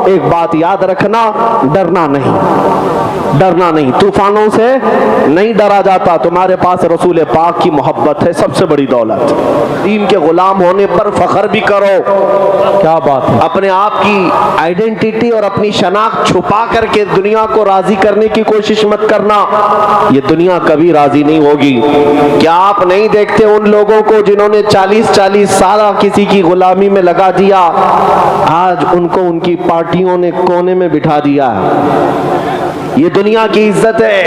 ایک بات یاد رکھنا، ڈرنا نہیں، طوفانوں سے نہیں ڈرا جاتا۔ تمہارے پاس رسول پاک کی محبت ہے، سب سے بڑی دولت۔ دین کے غلام ہونے پر فخر بھی کرو، کیا بات ہے، اپنے آپ کی آئیڈینٹیٹی اور اپنی شناخت چھپا کر کے دنیا کو راضی کرنے کی کوشش مت کرنا، یہ دنیا کبھی راضی نہیں ہوگی۔ کیا آپ نہیں دیکھتے ان لوگوں کو جنہوں نے 40 سال کسی کی غلامی میں لگا دیا، آج ان کو ان کی پارٹیوں نے کونے میں بٹھا دیا ہے۔ یہ دنیا کی عزت ہے۔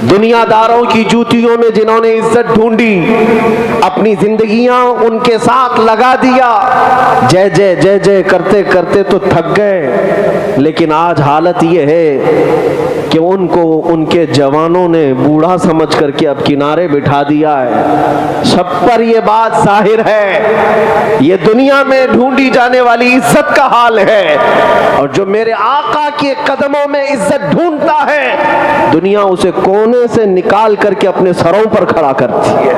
دنیا داروں کی جوتیوں میں جنہوں نے عزت ڈھونڈی، اپنی زندگیاں ان کے ساتھ لگا دیا، جے جے جے جے کرتے کرتے تو تھک گئے، لیکن آج حالت یہ ہے کہ ان کو ان کے جوانوں نے بوڑھا سمجھ کر کے اب کنارے بٹھا دیا ہے۔ سب پر یہ بات ظاہر ہے، یہ دنیا میں ڈھونڈی جانے والی عزت کا حال ہے، اور جو میرے آقا کے قدموں میں عزت ڈھونڈتا ہے، دنیا اسے کونے سے نکال کر کے اپنے سروں پر کھڑا کرتی ہے،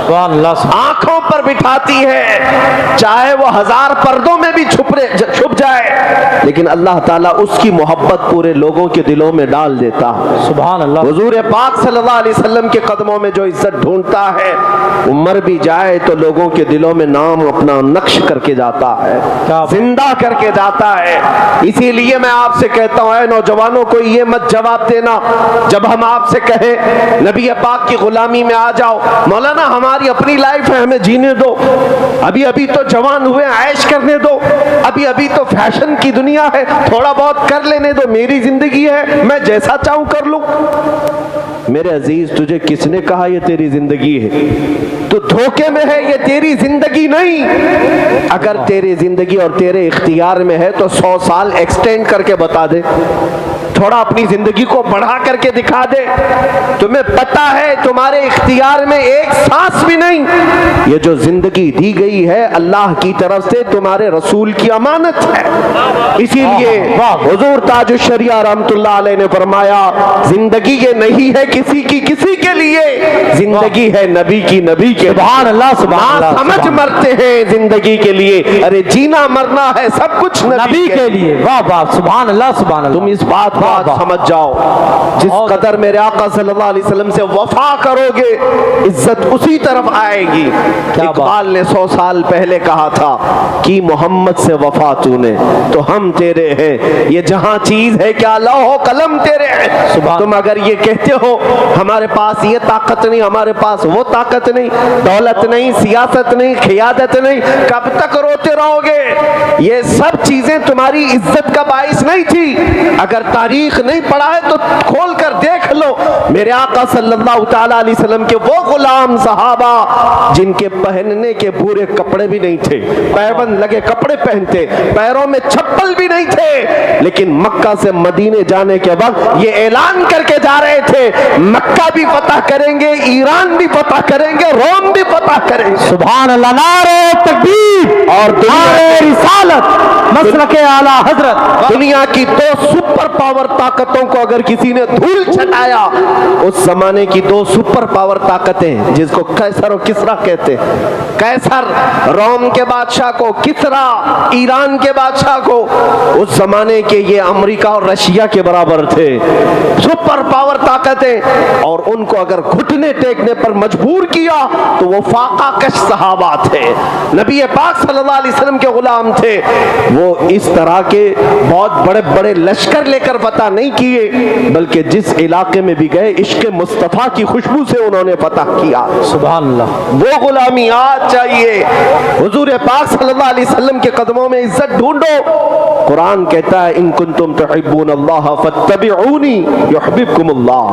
آنکھوں پر بٹھاتی ہے، چاہے وہ 1000 پردوں میں بھی چھپ جائے، لیکن اللہ تعالیٰ اس کی محبت پورے لوگوں کے دلوں میں ڈال دیتا ہے۔ سبحان اللہ۔ حضور پاک صلی اللہ علیہ وسلم کے قدموں میں جو عزت ڈھونڈتا ہے، وہ مر بھی جائے تو لوگوں کے دلوں میں نام اپنا نقش کر کے جاتا ہے، زندہ کر کے جاتا ہے۔ اسی لیے میں آپ سے کہتا ہوں، اے نوجوانوں کو یہ مت جواب دینا جب ہم آپ سے کہیں نبی پاک کی غلامی میں آ جاؤ، مولانا ہماری اپنی لائف ہے، ہمیں جینے دو، ابھی تو جوان ہوئے، عیش کرنے دو، ابھی تو فیشن کی دنیا ہے، تھوڑا بہت کر لینے دو، میری زندگی ہے، میں جیسا چاہوں کر لوں۔ میرے عزیز، تجھے کس نے کہا یہ تیری زندگی ہے؟ تو دھوکے میں ہے، یہ تیری زندگی نہیں۔ اگر تیری زندگی اور تیرے اختیار میں ہے تو 100 سال ایکسٹینڈ کر کے بتا دے، تھوڑا اپنی زندگی کو بڑھا کر کے دکھا دے۔ تمہیں پتا ہے تمہارے اختیار میں ایک سانس بھی نہیں، یہ جو زندگی دی گئی ہے اللہ کی طرف سے تمہارے رسول کی امانت ہے۔ اسی لیے حضور تاج الشریعہ رحمت اللہ علیہ نے فرمایا، زندگی یہ نہیں ہے کسی کے لیے، زندگی ہے نبی کی، نبی کے۔ سبحان اللہ، سبحان اللہ۔ سمجھ مرتے ہیں زندگی کے لیے، ارے جینا مرنا ہے سب کچھ نبی کے لیے۔ واہ واہ، سبحان اللہ، سبحان اللہ۔ تم اس بات کو سمجھ جاؤ، جس قدر میرے آقا صلی اللہ علیہ وسلم سے وفا کرو گے، عزت اسی طرف آئے گی۔ اقبال نے 100 سال پہلے کہا تھا کہ محمد سے وفا تو نے تو ہم تیرے ہیں، یہ جہاں چیز ہے کیا لوح و قلم تیرے ہیں۔ تم اگر یہ کہتے ہو ہمارے پاس یہ طاقت نہیں، ہمارے پاس وہ طاقت نہیں، دولت نہیں، سیاست نہیں، قیادت نہیں، کب تک روتے رہو گے؟ یہ سب چیزیں تمہاری عزت کا باعث نہیں تھی۔ اگر تاریخ نہیں پڑھا ہے تو کھول کر دیکھ لو، میرے آقا صلی اللہ تعالیٰ علیہ وسلم کے وہ غلام صحابہ جن کے پہننے کے پورے کپڑے بھی نہیں تھے، پیبند لگے کپڑے پہنتے، پیروں میں چپل بھی نہیں تھے، لیکن مکہ سے مدینے جانے کے وقت یہ اعلان کر کے جا رہے تھے، مکہ بھی فتح کریں گے، ایران بھی فتح کریں گے، روم بھی فتح کریں گے۔ سبحان اللہ، نعرہ تکبیر اور نعرہ رسالت، مسلک اعلیٰ حضرت۔ دنیا کی 2 سپر پاور طاقتوں کو اگر کسی نے دھول چھٹایا، اس زمانے کی 2 سپر پاور طاقتیں جس کو قیصر و کسرا کہتے ہیں، قیصر روم کے بادشاہ کو، کسرا ایران کے بادشاہ کو، اس زمانے کے یہ امریکہ اور رشیا کے برابر تھے، سپر پاور طاقتیں، اور ان کو اگر گھٹنے ٹیکنے پر مجبور کیا تو وہ فاقہ کش صحابہ تھے، نبی پاک صلی اللہ علیہ وسلم کے غلام تھے۔ وہ اس طرح کے بہت بڑے بڑے لشکر لے کر فتح نہیں کیے، بلکہ جس علاقے میں بھی گئے عشق مصطفیٰ کی خوشبو سے انہوں نے فتح کیا۔ سبحان اللہ۔ وہ غلامی آج چاہیے۔ حضور پاک صلی اللہ علیہ وسلم کے قدموں میں عزت ڈھونڈو۔ قرآن کہتا ہے ان کنتم تحبون اللہ فاتبعونی یحببکم اللہ۔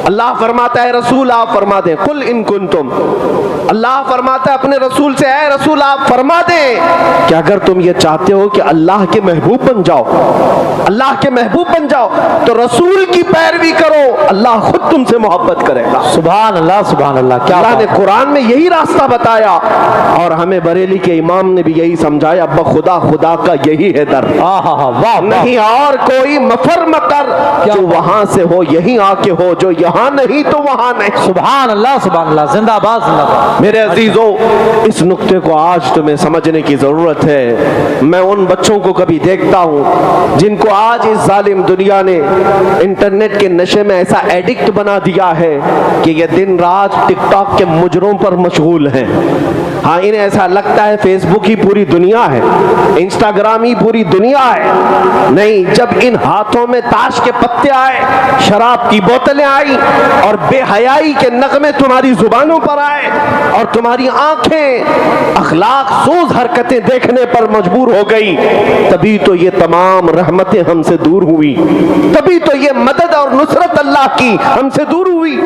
اللہ فرماتا ہے رسول آپ فرما دیں، قل ان کنتم، اللہ فرماتا ہے اپنے رسول سے، اے رسول آپ فرما دیں کہ اگر تم یہ چاہتے ہو کہ اللہ کے محبوب بن جاؤ، اللہ کے محبوب بن جاؤ، تو رسول کی پیروی کرو، اللہ خود تم سے محبت کرے گا۔ سبحان اللہ، سبحان اللہ۔ کیا اللہ نے قرآن میں یہی راستہ بتایا، اور ہمیں بریلی کے امام نے بھی یہی سمجھایا، ابا خدا خدا کا یہی ہے در، نہیں اور کوئی مفر مکر جو وہاں سے ہو یہیں آ کے ہو, جو یہاں نہیں تو وہاں نہیں. سبحان اللہ, زندہ باد زندہ باد. میرے عزیزو, اس نقطے کو آج تمہیں سمجھنے کی ضرورت ہے. میں ان بچوں کو کبھی دیکھتا ہوں جن کو آج اس ظالم دنیا نے انٹرنیٹ کے نشے میں ایسا ایڈکٹ بنا دیا ہے کہ یہ دن رات ٹک ٹاک کے مجروں پر مشغول ہیں. ہاں, انہیں ایسا لگتا ہے فیس بک ہی پوری دنیا ہے, انسٹاگرام ہی پوری دنیا ہے. نہیں, جب ان ہاتھوں میں تاش کے پتے آئے, شراب کی بوتلیں آئی اور بے حیائی کے نغمے تمہاری زبانوں پر آئے اور تمہاری آنکھیں اخلاق سوز حرکتیں دیکھنے پر مجبور ہو گئی, تبھی تو یہ تمام رحمتیں ہم سے دور ہوئی, تبھی تو یہ مدد اور نصرت اللہ کی ہم سے دور ہوئی.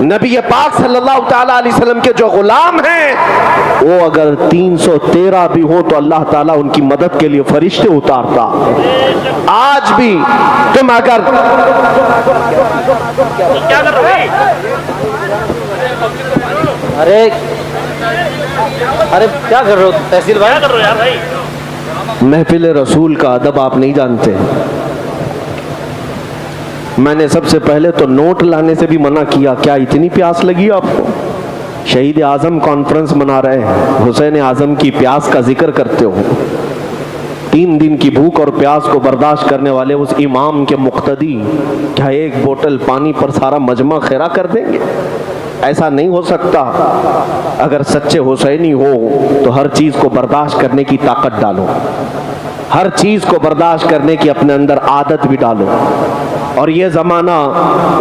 نبی پاک صلی اللہ تعالیٰ علیہ وسلم کے جو غلام ہیں, وہ اگر 313 بھی ہو تو اللہ تعالیٰ ان کی مدد کے لیے فرشتے اتارتا. آج بھی تم اگر ارے کیا کر رہے ہو تحصیل بھائی؟ کر رہے ہو یار بھائی؟ محفل رسول کا ادب آپ نہیں جانتے. میں نے سب سے پہلے تو نوٹ لانے سے بھی منع کیا. کیا اتنی پیاس لگی آپ کو؟ شہید اعظم کانفرنس منا رہے ہیں, حسین اعظم کی پیاس کا ذکر کرتے ہو. 3 دن کی بھوک اور پیاس کو برداشت کرنے والے اس امام کے مقتدی کیا ایک بوتل پانی پر سارا مجمع خیرہ کر دیں گے؟ ایسا نہیں ہو سکتا. اگر سچے حسینی ہو تو ہر چیز کو برداشت کرنے کی طاقت ڈالو, ہر چیز کو برداشت کرنے کی اپنے اندر عادت بھی ڈالو. اور یہ زمانہ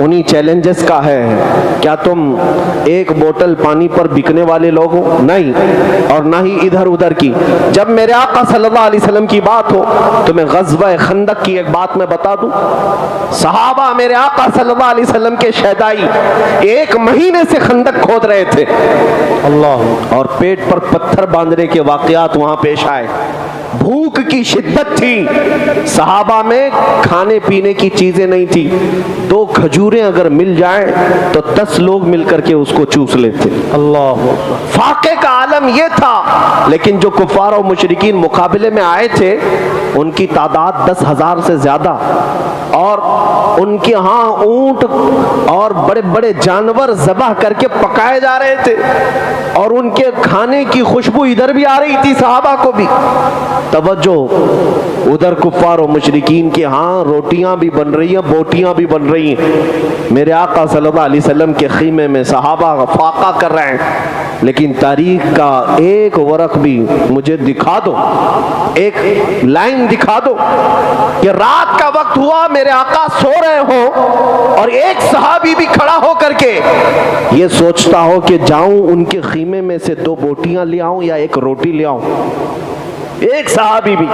انہی چیلنجز کا ہے. کیا تم ایک بوتل پانی پر بکنے والے لوگ ہو؟ نہیں, اور نہ ہی ادھر ادھر کی. جب میرے آقا صلی اللہ علیہ وسلم کی بات ہو تو میں غزوہ خندق کی ایک بات میں بتا دوں. صحابہ میرے آقا صلی اللہ علیہ وسلم کے شہدائی 1 مہینے سے خندق کھود رہے تھے, اللہ, اور پیٹ پر پتھر باندھنے کے واقعات وہاں پیش آئے. بھوک کی شدت تھی, صحابہ میں کھانے پینے کی چیزیں نہیں تھی. 2 کھجوریں اگر مل جائیں تو 10 لوگ مل کر کے اس کو چوس لیتے. اللہ, فاقے کا عالم یہ تھا. لیکن جو کفار و مشرکین مقابلے میں آئے تھے ان کی تعداد 10,000 سے زیادہ, اور ان کے ہاں اونٹ اور بڑے بڑے جانور ذبح کر کے پکائے جا رہے تھے, اور ان کے کھانے کی خوشبو ادھر بھی آ رہی تھی صحابہ کو بھی. توجہ, ادھر کفار و مشرکین کے ہاں روٹیاں بھی بن رہی ہیں, بوٹیاں بھی بن رہی ہیں. میرے آقا صلی اللہ علیہ وسلم کے خیمے میں صحابہ فاقہ کر رہے ہیں. لیکن تاریخ کا ایک ورق بھی مجھے دکھا دو, ایک لائن دکھا دو کہ رات کا وقت ہوا, میرے آقا سو رہے ہوں اور ایک صحابی بھی کھڑا ہو کر کے یہ سوچتا ہو کہ جاؤں ان کے خیمے میں سے 2 بوٹیاں لے آؤں یا 1 روٹی لے آؤں. ایک صحابی بھی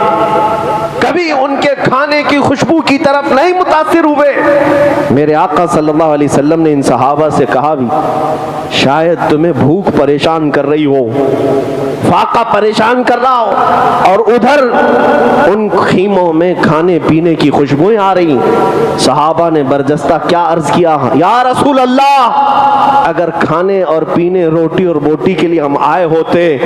کبھی ان کے کھانے کی خوشبو کی طرف نہیں متاثر ہوئے. میرے آقا صلی اللہ علیہ وسلم نے ان صحابہ سے کہا بھی, شاید تمہیں بھوک پریشان کر رہی ہو, فاقہ پریشان کر رہا ہو, اور ادھر ان خیموں میں کھانے پینے کی خوشبوئیں آ رہی. صحابہ نے برجستہ کیا عرض کیا, یا رسول اللہ, اگر کھانے اور پینے روٹی اور بوٹی کے لیے ہم آئے ہوتے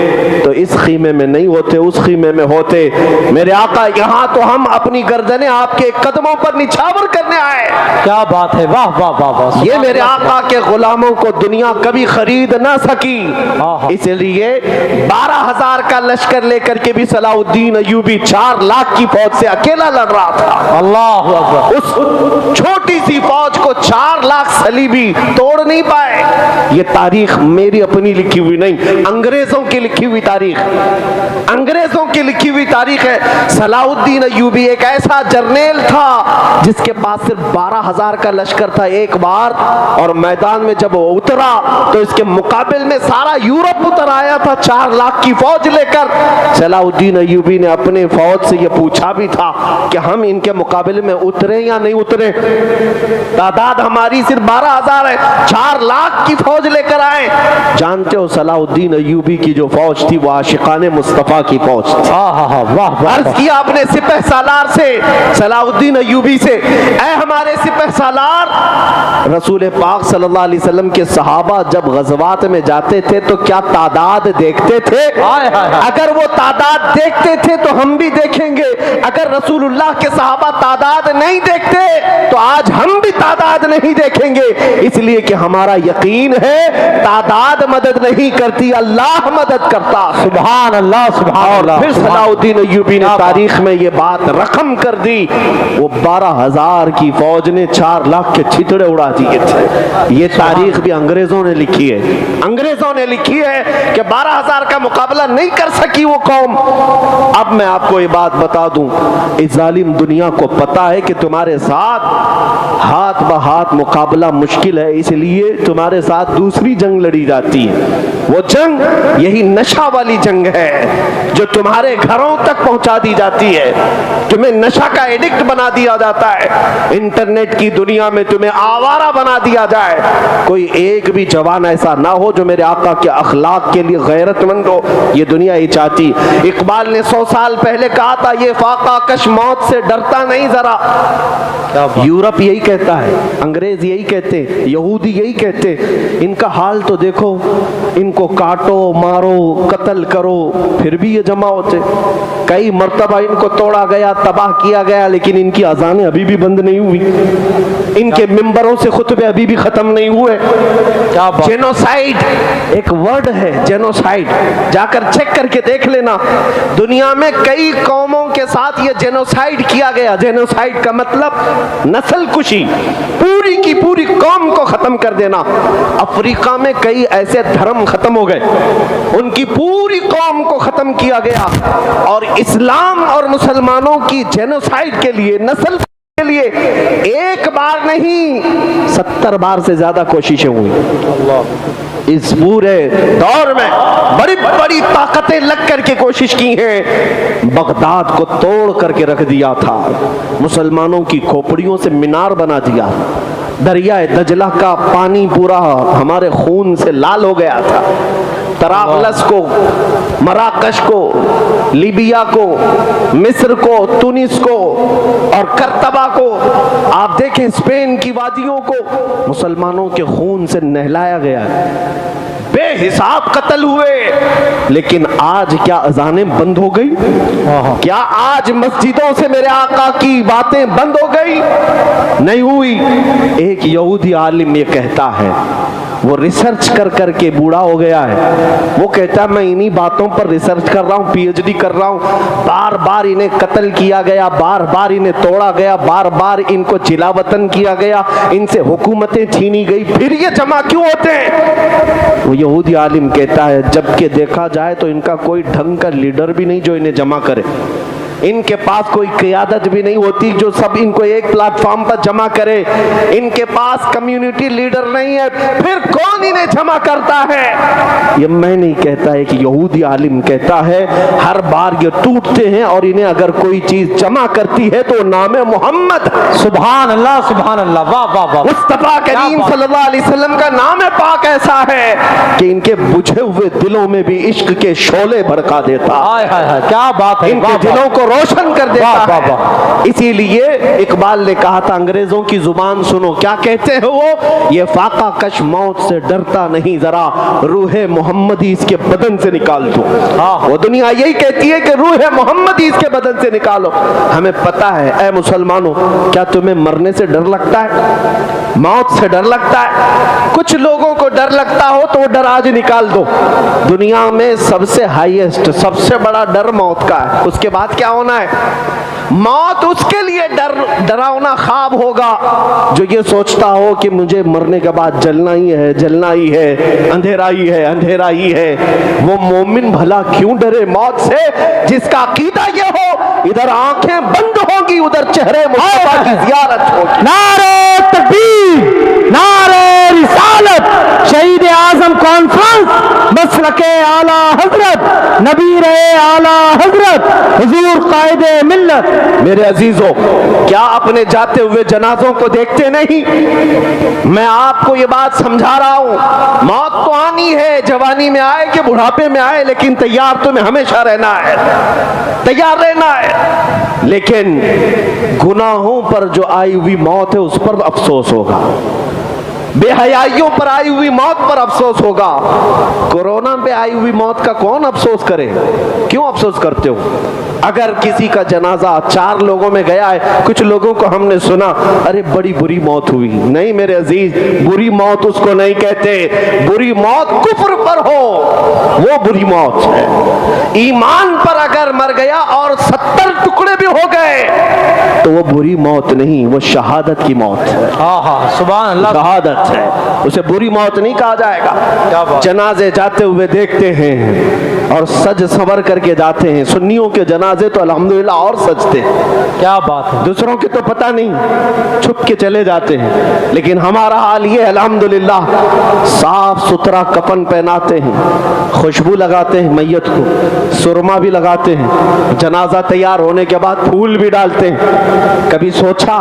تو اس خیمے میں نہیں ہوتے, اس خیمے میں ہوتے. میرے آقا, یہاں تو ہم اپنی گردنیں آپ کے قدموں پر نچھاور کرنے آئے. کیا بات ہے, واہ واہ واہ واہ. یہ میرے آقا کے غلاموں کو دنیا کبھی خرید نہ سکی, اس لیے 12,000 کا لشکر لے کر کے بھی صلاح الدین ایوبی 4 لاکھ کی فوج سے اکیلا لڑ رہا تھا. اللہ اکبر. اس چھوٹی سی فوج کو 4 لاکھ صلیبی توڑ نہیں پائے. یہ تاریخ میری اپنی لکھی ہوئی نہیں, انگریزوں کی لکھی ہوئی تاریخ, انگریزوں کی لکھی ہوئی تاریخ ہے. صلاح الدین ایوبی ایک ایسا جرنیل تھا جس کے پاس صرف 12,000 کا لشکر تھا ایک بار, اور میدان میں جب وہ اترا تو اس کے مقابل میں سارا یورپ اتر آیا تھا 4 لاکھ کی فوج لے کر. صلاح الدین ایوبی نے اپنے فوج سے یہ پوچھا بھی تھا کہ ہم ان کے مقابلے میں اترے یا نہیں اترے. تعداد ہماری صرف 12,000 ہے, 4 لاکھ کی فوج لے کر آئے. جانتے ہو صلاح الدین ایوبی کی جو فوج تھی وہ عاشقان مصطفیٰ کی فوج تھی. واہ عرض کیا اپنے سپہ سالار سے، صلاح الدین ایوبی سے، اے ہمارے سپہ سالار، رسول پاک صلی اللہ علیہ وسلم کے صحابہ جب غزوات میں جاتے تھے تو کیا تعداد دیکھتے تھے؟ اگر وہ تعداد دیکھتے تھے تو ہم بھی دیکھیں گے، اگر رسول اللہ کے صحابہ تعداد نہیں دیکھتے تو آج ہم بھی تعداد نہیں دیکھیں گے، اس لیے کہ ہمارا یقین ہے تعداد مدد نہیں کرتی، اللہ مدد کرتا۔ سبحان اللہ سبحان اللہ۔ پھر صلاح الدین ایوبی نے تاریخ میں یہ بات رقم کر دی، وہ 12,000 کی فوج نے 4 لاکھ کے چھتڑے اڑا دیے تھے۔ یہ تاریخ بھی انگریزوں نے لکھی ہے، انگریزوں نے لکھی ہے کہ 12,000 کا مقابلہ نہیں کر سکی وہ قوم۔ اب میں آپ کو یہ بات بتا دوں، اس ظالم دنیا کو پتا ہے کہ تمہارے ساتھ ہاتھ بہاتھ مقابلہ مشکل ہے، اس لیے تمہارے ساتھ دوسری جنگ لڑی جاتی ہے۔ وہ جنگ یہی نشہ والی جنگ ہے جو تمہارے گھروں تک پہنچا دی جاتی ہے، تمہیں نشہ کا ایڈکٹ بنا دیا جاتا ہے، انٹرنیٹ کی دنیا میں تمہیں آوارہ بنا دیا جائے۔ کوئی ایک بھی جوان ایسا نہ ہو جو میرے آقا کے اخلاق کے لیے غیرت مند ہو، یہ دنیا ہی چاہتی۔ اقبال نے 100 سال پہلے کہا تھا، یہ فاقہ کش موت سے ڈرتا نہیں ذرا۔ یورپ یہی کہتا ہے، انگریز یہی کہتے، یہودی یہی کہتے، ان کا حال تو دیکھو، ان کو کاٹو مارو قتل کرو پھر بھی یہ جمع ہوتے۔ کئی مرتبہ ان کو توڑا گیا، تباہ کیا گیا، لیکن ان کی اذانیں ابھی بھی بند نہیں ہوئی، ان کے ممبروں سے خطبے ابھی بھی ختم نہیں ہوئے۔ جینوسائیڈ ایک ورڈ ہے، جینوسائیڈ، جا کر چیک کر کے دیکھ لینا، دنیا میں کئی قوموں کے ساتھ یہ جینوسائیڈ کیا گیا۔ جینوسائیڈ کا مطلب نسل کشی، پوری کی پوری قوم کو ختم کر دینا۔ افریقہ میں کئی ایسے دھرم ختم ہو گئے، ان کی پوری قوم کو ختم کیا گیا، اور اسلام اور مسلمانوں کی جینوسائیڈ کے لیے، نسل کے لیے ایک بار نہیں 70 بار سے زیادہ کوششیں ہوئی۔ اس پورے دور میں بڑی بڑی طاقتیں لگ کر کے کوشش کی ہیں، بغداد کو توڑ کر کے رکھ دیا تھا، مسلمانوں کی کھوپڑیوں سے مینار بنا دیا، دریائے دجلہ کا پانی پورا ہمارے خون سے لال ہو گیا تھا، طرابلس کو، مراکش کو، لیبیا کو، مصر کو، تونس کو اور کرتبہ کو، آپ دیکھیں اسپین کی وادیوں کو مسلمانوں کے خون سے نہلایا گیا ہے، بے حساب قتل ہوئے۔ لیکن آج کیا اذانیں بند ہو گئی؟ کیا آج مسجدوں سے میرے آقا کی باتیں بند ہو گئی؟ نہیں ہوئی۔ ایک یہودی عالم یہ کہتا ہے، وہ ریسرچ کر کر کے بوڑھا ہو گیا ہے، وہ کہتا ہے میں انہی باتوں پر ریسرچ کر رہا ہوں، پی ایچ ڈی کر رہا ہوں، بار بار انہیں قتل کیا گیا، بار بار انہیں توڑا گیا، بار بار ان کو جلا وطن کیا گیا، ان سے حکومتیں چھینی گئی، پھر یہ جمع کیوں ہوتے ہیں؟ وہ یہودی عالم کہتا ہے جبکہ دیکھا جائے تو ان کا کوئی ڈھنگ کا لیڈر بھی نہیں جو انہیں جمع کرے، ان کے پاس کوئی قیادت بھی نہیں ہوتی جو سب ان کو ایک پلیٹ فارم پر جمع کرے، ان کے پاس کمیونٹی لیڈر نہیں ہے، پھر کون انہیں جمع کرتا ہے؟ یہ میں نہیں کہتا، ایک یہودی عالم کہتا ہے ہر بار یہ ٹوٹتے ہیں اور انہیں اگر کوئی چیز جمع کرتی ہے تو نام محمد۔ سبحان اللہ سبحان اللہ، واہ واہ واہ۔ مصطفیٰ کریم صلی اللہ علیہ وسلم کا نام پاک ایسا ہے کہ ان کے بجھے ہوئے دلوں میں بھی عشق کے شعلے بھڑکا دیتا، کیا بات ہے، ان کے دلوں کو روشن کر دیتا ہے۔ اسی لیے اقبال نے کہا تھا انگریزوں کی زبان سنو، کیا کہتے ہیں وہ؟ یہ فاقہ کش موت سے ڈرتا نہیں ذرا، روح محمدی اس کے بدن سے نکال دو۔ وہ دنیا یہی کہتی ہے کہ روح محمدی اس کے بدن سے نکالو۔ ہمیں پتا ہے اے مسلمانوں، کیا تمہیں مرنے سے ڈر لگتا ہے؟ موت سے ڈر لگتا ہے؟ کچھ لوگوں کو ڈر لگتا ہو تو وہ ڈر آج نکال دو۔ دنیا میں سب سے ہائیسٹ، سب سے بڑا ڈر موت کا ہے، اس کے بعد کیا ہونا ہے؟ موت اس کے لیے ڈراؤنا خواب ہوگا جو یہ سوچتا ہو کہ مجھے مرنے کے بعد جلنا ہی ہے، جلنا ہی ہے، اندھیرا ہی ہے، اندھیرا ہی ہے۔ وہ مومن بھلا کیوں ڈرے موت سے جس کا عقیدہ یہ ہو ادھر آنکھیں بند ہوگی ادھر چہرے مصطفیٰ کی زیارت ہوگی۔ نعرہ تکبیر، نعرہ رسالت، شہید اعظم کانفرنس، مسلک اعلیٰ حضرت، نبی اعلیٰ حضرت حضور قائد قائد ملت. میرے عزیزوں، کیا اپنے جاتے ہوئے جنازوں کو دیکھتے نہیں؟ میں آپ کو یہ بات سمجھا رہا ہوں، موت تو آنی ہے، جوانی میں آئے کہ بڑھاپے میں آئے، لیکن تیار تمہیں ہمیشہ رہنا ہے، تیار رہنا ہے۔ لیکن گناہوں پر جو آئی ہوئی موت ہے اس پر افسوس ہوگا، بے حیائیوں پر آئی ہوئی موت پر افسوس ہوگا۔ کورونا پہ آئی ہوئی موت کا کون افسوس کرے؟ کیوں افسوس کرتے ہو؟ اگر کسی کا جنازہ 4 لوگوں میں گیا ہے، کچھ لوگوں کو ہم نے سنا ارے بڑی بری موت ہوئی، نہیں میرے عزیز، بری موت اس کو نہیں کہتے، بری موت کفر پر ہو وہ بری موت ہے۔ ایمان پر اگر مر گیا اور 70 ٹکڑے بھی ہو گئے تو وہ بری موت نہیں، وہ شہادت کی موت ہے، سبحان اللہ. شہادت ہے، اسے بری موت نہیں کہا جائے گا۔ جنازے جاتے ہوئے دیکھتے ہیں اور سج سنور کر کے جاتے ہیں، سنیوں کے جنازے تو الحمدللہ اور سجتے ہیں، کیا بات ہے. دوسروں کے تو پتہ نہیں، چھپ کے چلے جاتے ہیں، لیکن ہمارا حال یہ ہے الحمدللہ، صاف ستھرا کفن پہناتے ہیں، خوشبو لگاتے ہیں میت کو، سرما بھی لگاتے ہیں، جنازہ تیار ہونے کے بعد پھول بھی ڈالتے ہیں۔ کبھی سوچا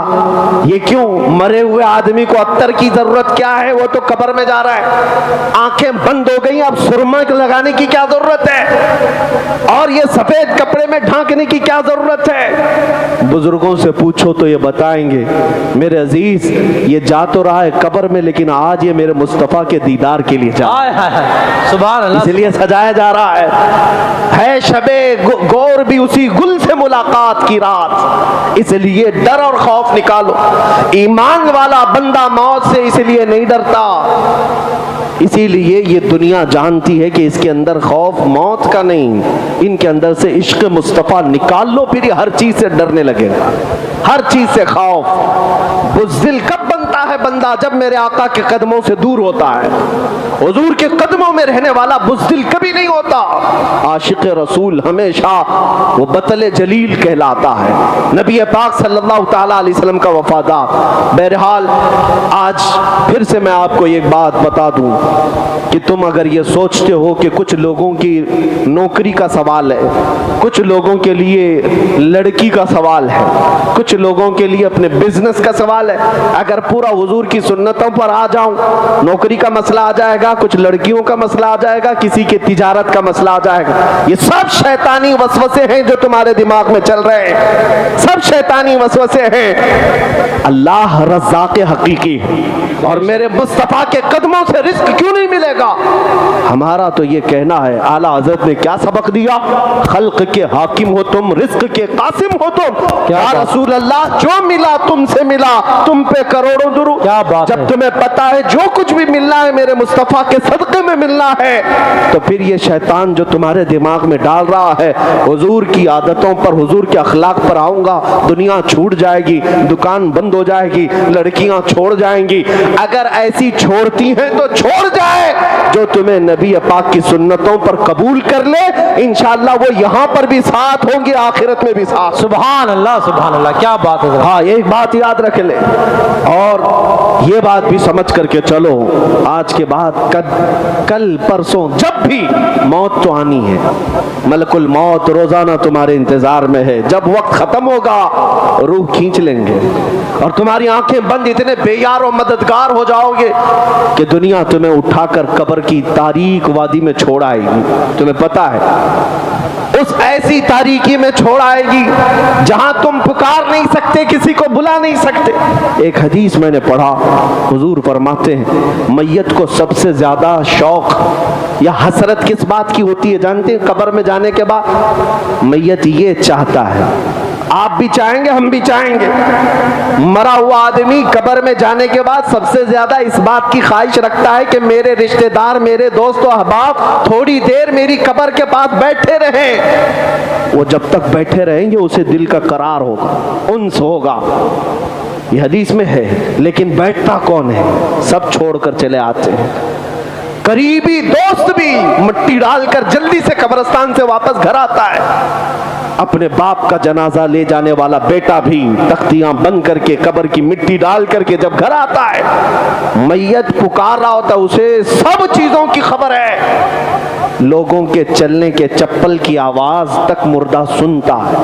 یہ کیوں؟ مرے ہوئے آدمی کو عطر کی ضرورت کیا ہے؟ وہ تو قبر میں جا رہا ہے، آنکھیں بند ہو گئی، اب سرما لگانے کی کیا ضرورت ہے؟ اور یہ سفید کپڑے میں ڈھانکنے کی کیا ضرورت ہے؟ بزرگوں سے پوچھو تو یہ بتائیں گے میرے عزیز، یہ جا تو رہا ہے قبر میں، لیکن آج یہ میرے مصطفیٰ کے دیدار کے لیے جا رہا ہے، سبحان اللہ. اس لیے سجایا جا رہا ہے شب گور بھی اسی گل سے ملاقات کی رات، اس لیے ڈر اور خوف نکالو۔ ایمان والا بندہ موت سے اس لیے نہیں ڈرتا، اسی لیے یہ دنیا جانتی ہے کہ اس کے اندر خوف موت کا نہیں، ان کے اندر سے عشق مصطفیٰ نکال لو، پھر یہ ہر چیز سے ڈرنے لگے گا، ہر چیز سے خوف۔ بزدل کب بنتا ہے بندہ؟ جب میرے آقا کے قدموں سے دور ہوتا ہے، حضور کے قدموں میں رہنے والا بزدل کبھی نہیں ہوتا۔ عاشق رسول ہمیشہ وہ بطل جلیل کہلاتا ہے، نبی پاک صلی اللہ تعالیٰ علیہ وسلم کا وفادار۔ بہرحال آج پھر سے میں آپ کو ایک بات بتا دوں کہ تم اگر یہ سوچتے ہو کہ کچھ لوگوں کی نوکری کا سوال ہے، کچھ لوگوں کے لیے لڑکی کا سوال ہے، کچھ لوگوں کے لیے اپنے بزنس کا سوال ہے، اگر پورا حضور کی سنتوں پر آ جاؤں، نوکری کا مسئلہ آ جائے گا، کچھ لڑکیوں کا مسئلہ آ جائے گا، کسی کے تجارت کا مسئلہ آ جائے گا۔ یہ سب شیطانی وسوسے ہیں جو تمہارے دماغ میں چل رہے ہیں، سب شیطانی وسوسے ہیں۔ اللہ رزاق حقیقی ہے، اور میرے مصطفیٰ کے قدموں سے رزق کیوں نہیں ملے گا؟ ہمارا تو یہ کہنا ہے، اعلیٰ حضرت نے کیا سبق دیا؟ خلق کے حاکم ہو تم، رزق کے قاسم ہو تم، یا رسول اللہ جو ملا تم سے ملا، تم پہ کروڑوں درود۔ جب تمہیں پتا ہے جو کچھ بھی ملنا ہے میرے مصطفیٰ کے صدقے میں ملنا ہے، تو پھر یہ شیطان جو تمہارے دماغ میں ڈال رہا ہے حضور کی عادتوں پر، حضور کے اخلاق پر آؤں گا، دنیا چھوٹ جائے گی، دکان بند ہو جائے گی، لڑکیاں چھوڑ جائیں گی، اگر ایسی چھوڑتی ہیں تو چھوڑ جائے، جو تمہیں نبی پاک کی سنتوں پر قبول کر لے انشاءاللہ وہ یہاں پر بھی ساتھ ہوں گے، آخرت میں بھی ساتھ۔ سبحان اللہ، سبحان اللہ، کیا بات ہے۔ ہاں ایک بات یاد رکھ لے، اور یہ بات بھی سمجھ کر کے چلو، آج کے بعد کل پرسوں جب بھی موت تو آنی ہے، ملک الموت روزانہ تمہارے انتظار میں ہے، جب وقت ختم ہوگا روح کھینچ لیں گے اور تمہاری آنکھیں بند اتنے بے یار و مددگار ہو جاؤ گے کہ دنیا تمہیں اٹھا کر قبر کی تاریک وادی میں چھوڑ آئے گی۔ تمہیں پتا ہے اس ایسی تاریکی میں چھوڑ آئے گی جہاں تم پکار نہیں سکتے، کسی کو بلا نہیں سکتے۔ ایک حدیث میں نے پڑھا، حضور فرماتے ہیں میت کو سب سے زیادہ شوق یا حسرت کس بات کی ہوتی ہے جانتے ہیں؟ قبر میں جانے کے بعد میت یہ چاہتا ہے، آپ بھی چاہیں گے، ہم بھی چاہیں گے، مرا ہوا آدمی قبر میں جانے کے بعد سب سے زیادہ اس بات کی خواہش رکھتا ہے کہ میرے رشتہ دار، میرے دوست و احباب تھوڑی دیر میری قبر کے پاس بیٹھے رہیں۔ وہ جب تک بیٹھے رہیں گے اسے دل کا قرار ہوگا، انس ہوگا، یہ حدیث میں ہے۔ لیکن بیٹھتا کون ہے؟ سب چھوڑ کر چلے آتے ہیں، قریبی دوست بھی مٹی ڈال کر جلدی سے قبرستان سے واپس گھر آتا ہے، اپنے باپ کا جنازہ لے جانے والا بیٹا بھی تختیاں بند کر کے قبر کی مٹی ڈال کر کے جب گھر آتا ہے، میت پکار رہا ہوتا ہے، اسے سب چیزوں کی خبر ہے، لوگوں کے چلنے کے چپل کی آواز تک مردہ سنتا ہے،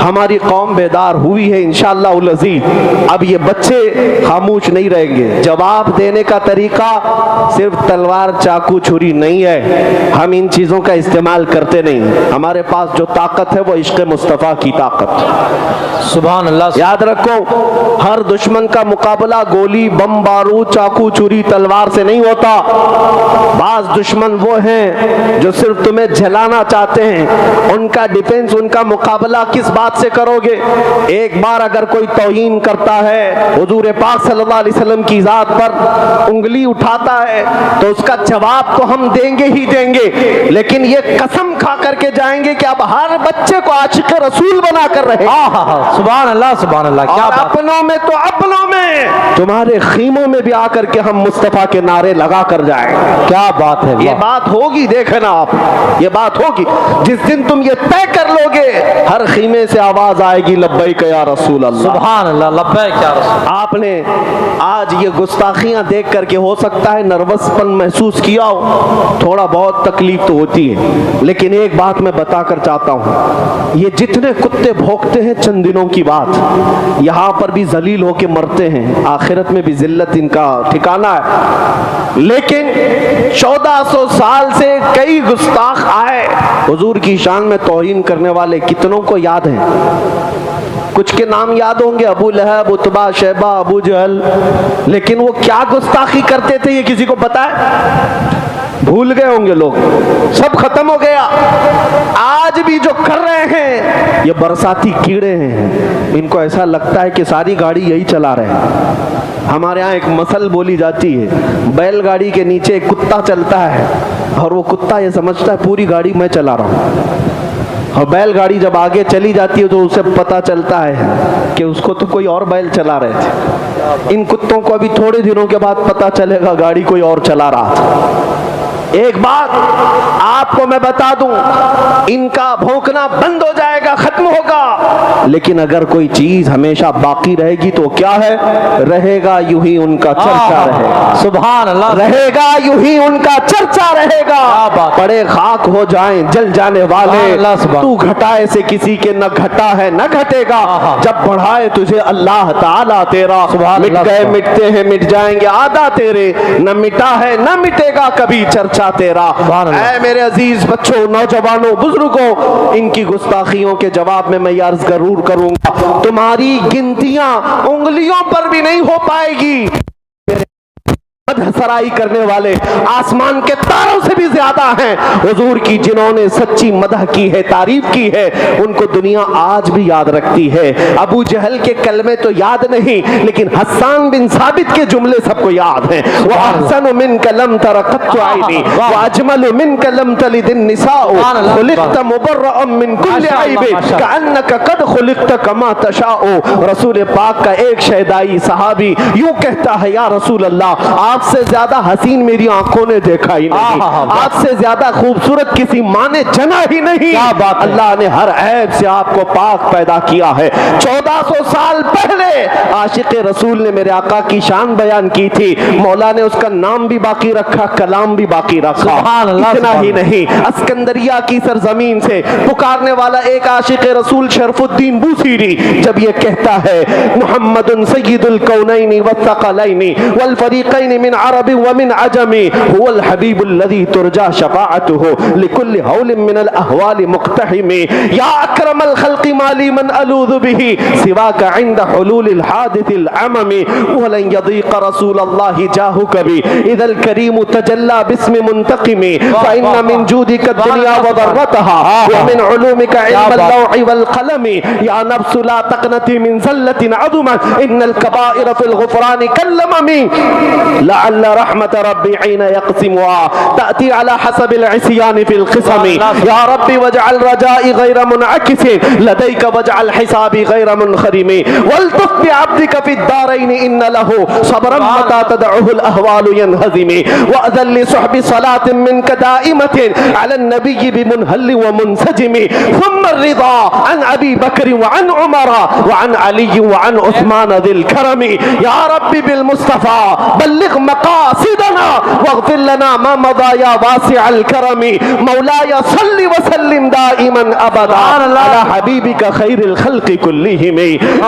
ہماری قوم بیدار ہوئی ہے انشاءاللہ العزیز. اب یہ بچے خاموش نہیں رہیں گے. جواب دینے کا طریقہ صرف تلوار چاقو چھری نہیں ہے. ہم ان چیزوں کا استعمال کرتے نہیں. ہمارے پاس جو طاقت ہے وہ عشق مصطفیٰ کی طاقت. سبحان اللہ. یاد رکھو ہر دشمن کا مقابلہ گولی بم بارود چاقو چھری تلوار سے نہیں ہوتا. بعض دشمن وہ ہیں جو صرف تمہیں جلانا چاہتے ہیں. ان کا ڈیفنس ان کا مقابلہ کس بات سے کرو گے؟ ایک بار اگر کوئی توہین کرتا ہے حضور پاک صلی اللہ علیہ وسلم کی ذات پر انگلی اٹھاتا ہے تو اس کا جواب تو ہم دیں گے ہی دیں گے, لیکن یہ قسم کھا کر کے جائیں گے کہ اب ہر بچے کو عاشق رسول بنا کر رہے. سبحان اللہ سبحان اللہ. کیا بات. اپنوں میں تو اپنوں میں, تمہارے خیموں میں بھی آ کر کے ہم مصطفیٰ کے نعرے لگا کر جائیں. کیا بات ہے. یہ بات ہوگی, دیکھنا آپ, یہ بات ہوگی. جس دن تم یہ طے کر لو گے ہر خیمے سے آواز آئے گی لبیک یا رسول اللہ. سبحان اللہ. لبیک یا رسول. آپ نے آج یہ گستاخیاں دیکھ کر کے ہو سکتا ہے نروس پن محسوس کیا ہو, تھوڑا بہت تکلیف تو ہوتی ہے, لیکن ایک بات میں بتا کر چاہتا ہوں, یہ جتنے کتے بھونکتے ہیں چند دنوں کی بات, یہاں پر بھی ذلیل ہو کے مرتے ہیں, آخرت میں بھی ذلت ان کا ٹھکانہ ہے. لیکن 1400 سال سے کئی گستاخ آئے, حضور کی شان میں توہین کرنے والے کتنوں کو یاد ہیں؟ کچھ کے نام یاد ہوں گے, ابو لہب, عتبہ, شیبہ, ابو جہل, لیکن وہ کیا گستاخی کرتے تھے یہ کسی کو پتا ہے؟ بھول گئے ہوں گے لوگ, سب ختم ہو گیا. آج بھی جو کر رہے ہیں یہ برساتی کیڑے ہیں, ان کو ایسا لگتا ہے کہ ساری گاڑی یہی چلا رہے ہیں. ہمارے ہاں ایک مثل بولی جاتی ہے, بیل گاڑی کے نیچے ایک کتا چلتا ہے اور وہ کتا یہ سمجھتا ہے پوری گاڑی میں چلا رہا ہوں, اور بیل گاڑی جب آگے چلی جاتی ہے تو اسے پتا چلتا ہے کہ اس کو تو کوئی اور بیل چلا رہے تھے. ان کتوں کو ابھی تھوڑے دنوں کے بعد پتا چلے گا گاڑی کوئی اور چلا رہا تھا. ایک بات آپ کو میں بتا دوں, ان کا بھونکنا بند ہو جائے گا, ختم ہوگا, لیکن اگر کوئی چیز ہمیشہ باقی رہے گی تو کیا ہے؟ رہے گا یوں ہی ان کا چرچا رہے گا. سبحان اللہ. رہے گا یوں ہی ان کا چرچا رہے گا. پڑے خاک ہو جائیں جل جانے والے, تو گھٹائے سے کسی کے نہ گھٹا ہے نہ گھٹے گا, جب بڑھائے تجھے اللہ تعالیٰ تیرا. مٹ گئے مٹتے ہیں مٹ جائیں گے آدھا تیرے, نہ مٹا ہے نہ مٹے گا کبھی چرچا تیرا. اے میرے عزیز بچوں, نوجوانوں, بزرگوں, ان کی گستاخیوں کے جواب میں عرض ضرور کروں گا, تمہاری گنتیاں انگلیوں پر بھی نہیں ہو پائے گی. مدح سرائی کرنے والے آسمان کے تاروں سے بھی زیادہ ہیں. حضور کی جنہوں نے سچی مدح کی ہے, تعریف کی ہے, ان کو دنیا آج بھی یاد رکھتی ہے. ابو جہل کے کلمے تو یاد نہیں, لیکن حسان بن ثابت کے جملے سب کو یاد ہیں. وَأَحْسَنُ مِنْكَ لَمْ تَرَ قَطُّ عَيْنِي وَأَجْمَلُ مِنْكَ لَمْ تَلِدِ النِّسَاءُ خُلِقْتَ مُبَرَّأً مِنْ كُلِّ عَيْبٍ كَأَنَّكَ قَدْ خُلِقْتَ كَمَا تَشَاءُ. رسول پاک کا ایک شیدائی صحابی یوں کہتا ہے, یا رسول اللہ, آپ سے زیادہ حسین میری آنکھوں نے دیکھا ہی نہیں, آپ سے زیادہ خوبصورت کسی ماں نے جنا ہی نہیں. اللہ نے ہر عیب سے آپ کو پاک پیدا کیا ہے. 1400 سال پہلے عاشق رسول نے میرے آقا کی شان بیان کی تھی, مولا نے اس کا نام بھی باقی رکھا, کلام بھی باقی رکھا. اتنا ہی نہیں, اسکندریہ کی سرزمین سے پکارنے والا ایک عاشق رسول شرف الدین بوسیری جب یہ کہتا ہے, محمد سید الکونین والثقلین والفریقین من عرب ومن عجم هو الحبیب الذي ترجى شفاعته لكل هول من الاهوال مقتحم. یا اکرم الخلق ما لي من الوذ به سواك عند حلول الحادث العمم. ولن يضيق رسول الله جاهك بي اذا الكريم تجلى باسم منتقم. فان من جودك الدنيا وضرتها ومن علومك علم اللوح والقلم. يا نفس لا تقنطي من زلة عظمت ان الكبائر في الغفران كاللمم. لعل رحمت ربی حين يقسمها تأتي على حسب العصيان في القسم. يا ربي واجعل رجائي غير منعكس لديك واجعل حسابي غير منخرم. والطف بعبدك في الدارين إن له صبرا متى تدعه الأهوال ينهزم. وأذن لصحب صلاة منك دائمة على النبي بمنهل ومنسجم. ثم الرضا عن أبي بكر وعن عمر وعن علي وعن عثمان ذي الكرم. يا ربي بالمصطفى بلغ مقاصدنا واغفر لنا ما مضى يا واسع الكرم مولاي صل وسلم دائما ابدا على حبيبك خير الخلق كلهم.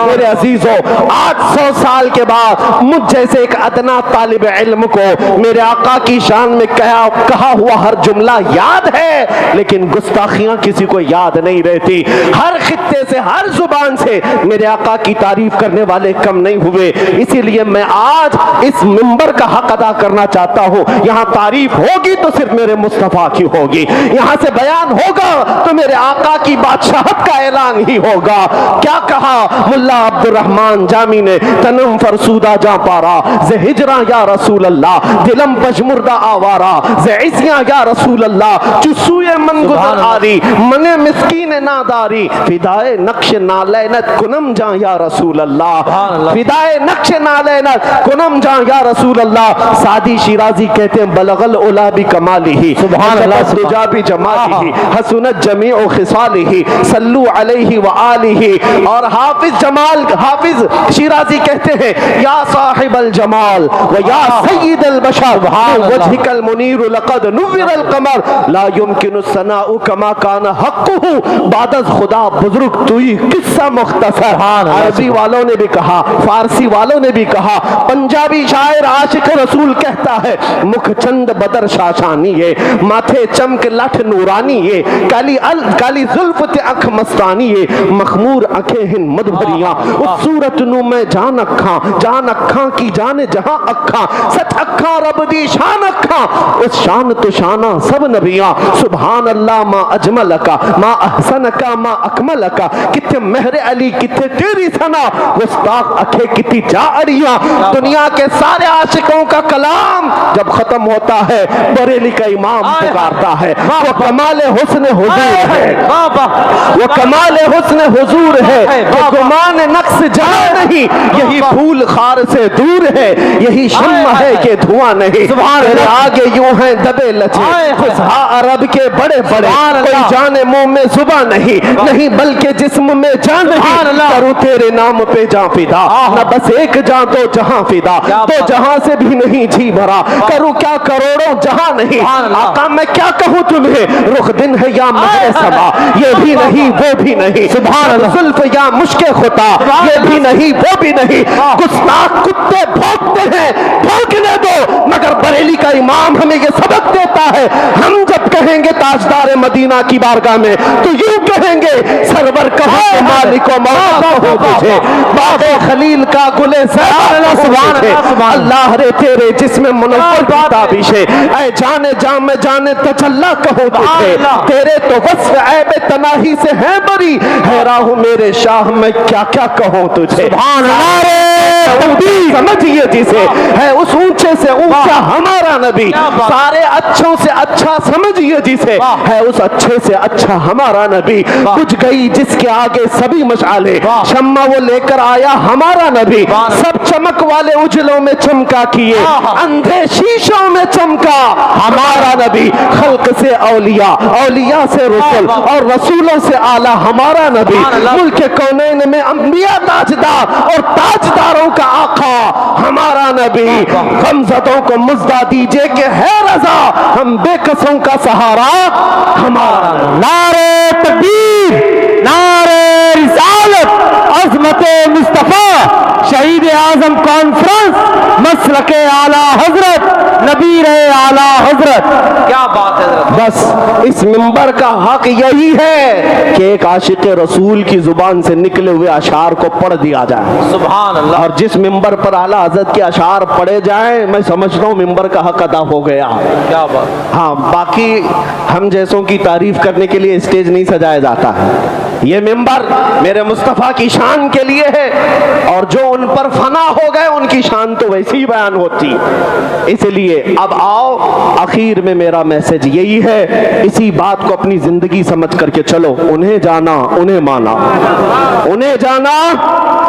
میرے عزیزو 800 سال کے بعد مجھ جیسے ایک ادنا طالب علم کو میرے آقا کی شان میں کہا ہوا ہر جملہ یاد ہے، لیکن گستاخیاں کسی کو یاد نہیں رہتی. ہر خطے سے ہر زبان سے میرے آقا کی تعریف کرنے والے کم نہیں ہوئے. اسی لیے میں آج اس منبر کا حق ادا کرنا چاہتا ہوں. یہاں تعریف ہوگی تو صرف میرے مصطفیٰ کی ہوگی، یہاں سے بیان ہوگا تو میرے آقا کی بادشاہت کا اعلان ہی ہوگا. کیا کہا ملا عبد الرحمن جامی نے؟ تنم فرسودہ جا پارا ز ہجراں یا رسول اللہ، دلم پشمردہ آوارا ز عصیاں یا رسول اللہ، چسوئے من گزر آری من مسکین ناداری، فدائے نقش نالینت کنم جاں یا رسول اللہ، فدائے نقش نالینت کنم جاں یا رسول اللہ. سعدی شیرازی کہتے ہیں بلغ العلا بکمالہ سبحان اللہ دجا بجمالہ حسنت جمیع خصالہ صلو علیہ وآلہ. اور حافظ شیرازی کہتے ہیں یا صاحب الجمال و یا سید البشر وجهک المنیر لقد نور القمر لا يمكن الثناء كما كان حقه بعد از خدا بزرگ توئی قصہ مختصر. عربی والوں نے بھی کہا، فارسی والوں نے بھی کہا، پنجابی شاعر عاشق رسول کہتا ہے مکھ چند بدر شاشانی ہے، ماتھے چمک لٹھ نورانی ہے، کالی زلف تے اکھ مستانی ہے، مخمور اکھیں ہن مد بھریاں، اس صورت نو میں جان اکھاں کی جان جہاں اکھاں، سچ اکھاں رب دی شان اکھاں، اس شان تو شانہ سب نبیاں. سبحان اللہ ما اجملکا ما احسنکا ما اکملکا، کتے مہر علی کتے تیری ثنا، گستاخ اکھے کتی جا اڑیاں. دنیا کے سارے عاشقوں کا کلام جب ختم ہوتا ہے بریلی کا امام پکارتا ہے وہ کمال حسن حضور ہے، وہ کمال حسن حضور ہے، وہ گمان نقص جہاں نہیں، یہی پھول خار سے دور ہے، یہی شمع ہے کہ دھواں نہیں. تیرے آگے یوں ہیں دبے لچے فضحا عرب کے بڑے بڑے، کوئی جانے منہ میں زباں نہیں بلکہ جسم میں جان نہیں. کروں تیرے نام پہ جاں فدا، نہ بس ایک جاں تو جہاں فدا، تو جہاں سے بھی نہیں جی بھرا، کروں کیا کروڑوں جہاں نہیں. آقا میں کیا کہوں تمہیں، رخ دن ہے یا مہر سما، یہ بھی نہیں وہ بھی نہیں، سبحان اللہ زلف یا مشک خطا، یہ بھی نہیں وہ بھی نہیں. گستاخ کتے بھونکتے ہیں بھونکنے دو، مگر بریلی کا امام ہمیں یہ سبق دیتا ہے ہم جب کہیں گے تاجدار مدینہ کی بارگاہ میں تو یوں کہیں گے سرور کہو کہ مالک و مولا کہو تجھے، باغ خلیل کا گلے اللہ رے تیرے جسم منور کی تابش ہے، اے جانے جام جانے تجلا کہو تجھے، تیرے تو وصف عیب تناہی سے ہے بری، حیران ہوں میرے شاہ میں کیا کیا کہوں تجھے. سبحان اللہ سمجھئے جسے ہے اس اونچے سے اونچا ہمارا نبی، سارے اچھوں سے اچھا سمجھئے جسے ہے اس اچھے سے اچھا ہمارا نبی. کچھ گئی جس کے آگے سبھی مشعلے، شمع وہ لے کر آیا ہمارا نبی، سب چمک والے اجلوں میں چمکا کیے، اندھے شیشوں میں چمکا ہمارا نبی. خلق سے اولیاء، اولیاء سے رسول اور رسولوں سے اعلیٰ ہمارا نبی. ملک کونین میں انبیاء تاجدار اور تاجداروں کا آقا ہمارا نبی. غمزدوں کو مزدہ دیجئے کہ ہے رضا، ہم بے قصوں کا سہارا ہمارا نبی. نعرہ تکبیر، نعرہ رسالت، عظمت مصطفیٰ، شہید اعظم کانفرنس، مسلک اعلیٰ حضرت، نبی اعلیٰ حضرت. کیا بات ہے حضرت. بس اس منبر کا حق یہی ہے کہ ایک عاشق رسول کی زبان سے نکلے ہوئے اشعار کو پڑھ دیا جائے. سبحان اللہ. اور جس منبر پر اعلیٰ حضرت کے اشعار پڑھے جائیں میں سمجھتا ہوں منبر کا حق ادا ہو گیا. کیا بات. ہاں باقی ہم جیسوں کی تعریف کرنے کے لیے اسٹیج نہیں سجایا جاتا ہے، یہ منبر میرے مصطفیٰ کی شان کے لیے ہے، اور جو ان پر فنا ہو گئے ان کی شان تو ویسی ہی بیان ہوتی. اس لیے اب آؤ اخیر میں میرا میسج یہی ہے، اسی بات کو اپنی زندگی سمجھ کر کے چلو. انہیں جانا انہیں مانا، انہیں جانا